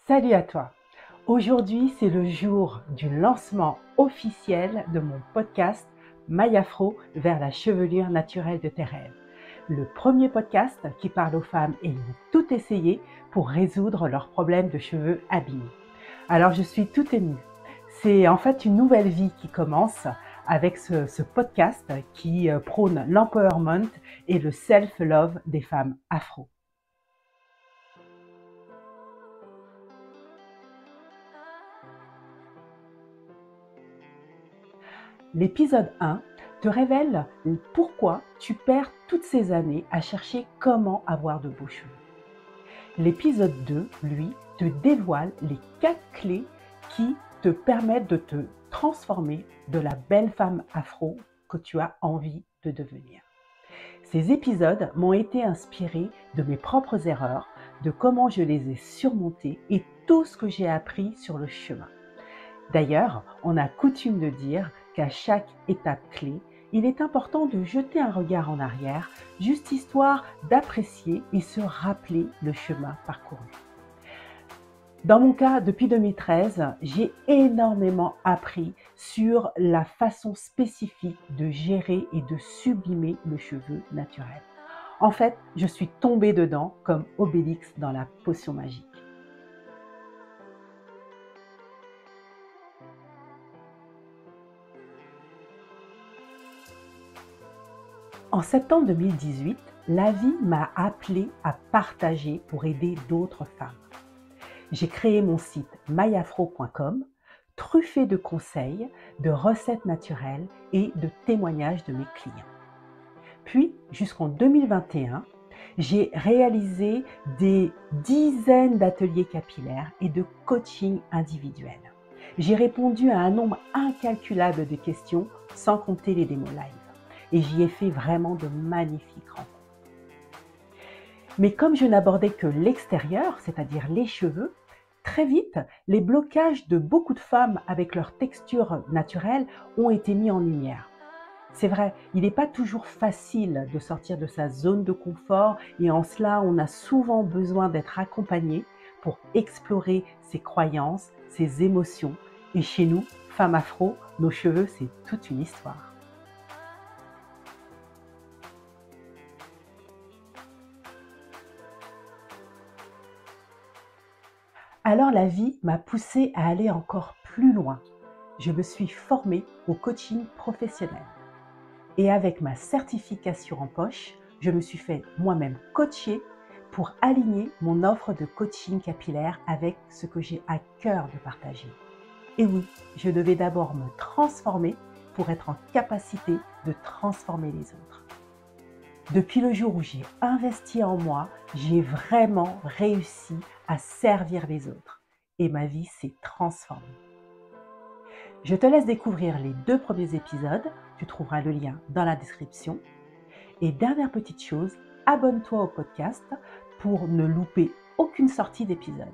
Salut à toi! Aujourd'hui, c'est le jour du lancement officiel de mon podcast My Afro vers la chevelure naturelle de tes rêves. Le premier podcast qui parle aux femmes ayant tout essayé pour résoudre leurs problèmes de cheveux abîmés. Alors je suis toute émue. C'est en fait une nouvelle vie qui commence avec ce podcast qui prône l'empowerment et le self-love des femmes afro. L'épisode 1 te révèle pourquoi tu perds toutes ces années à chercher comment avoir de beaux cheveux. L'épisode 2, lui, te dévoile les 4 clés qui te permettent de te transformer de la belle femme afro que tu as envie de devenir. Ces épisodes m'ont été inspirés de mes propres erreurs, de comment je les ai surmontées et tout ce que j'ai appris sur le chemin. D'ailleurs, on a coutume de dire qu'à chaque étape clé, il est important de jeter un regard en arrière, juste histoire d'apprécier et se rappeler le chemin parcouru. Dans mon cas, depuis 2013, j'ai énormément appris sur la façon spécifique de gérer et de sublimer le cheveu naturel. En fait, je suis tombée dedans comme Obélix dans la potion magique. En septembre 2018, la vie m'a appelée à partager pour aider d'autres femmes. J'ai créé mon site myafro.com, truffé de conseils, de recettes naturelles et de témoignages de mes clients. Puis, jusqu'en 2021, j'ai réalisé des dizaines d'ateliers capillaires et de coaching individuel. J'ai répondu à un nombre incalculable de questions, sans compter les démos live. Et j'y ai fait vraiment de magnifiques rencontres. Mais comme je n'abordais que l'extérieur, c'est-à-dire les cheveux, très vite, les blocages de beaucoup de femmes avec leur texture naturelle ont été mis en lumière. C'est vrai, il n'est pas toujours facile de sortir de sa zone de confort et en cela, on a souvent besoin d'être accompagné pour explorer ses croyances, ses émotions. Et chez nous, femmes afro, nos cheveux, c'est toute une histoire. Alors la vie m'a poussée à aller encore plus loin. Je me suis formée au coaching professionnel. Et avec ma certification en poche, je me suis fait moi-même coacher pour aligner mon offre de coaching capillaire avec ce que j'ai à cœur de partager. Et oui, je devais d'abord me transformer pour être en capacité de transformer les autres. Depuis le jour où j'ai investi en moi, j'ai vraiment réussi à servir les autres et ma vie s'est transformée. Je te laisse découvrir les 2 premiers épisodes, tu trouveras le lien dans la description. Et dernière petite chose, abonne-toi au podcast pour ne louper aucune sortie d'épisode.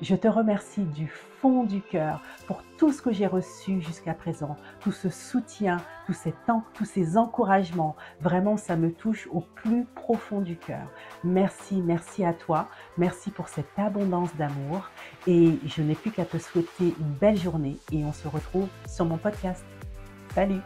Je te remercie du fond du cœur pour tout ce que j'ai reçu jusqu'à présent, tout ce soutien, tous ces encouragements. Vraiment, ça me touche au plus profond du cœur. Merci, merci à toi. Merci pour cette abondance d'amour. Et je n'ai plus qu'à te souhaiter une belle journée et on se retrouve sur mon podcast. Salut!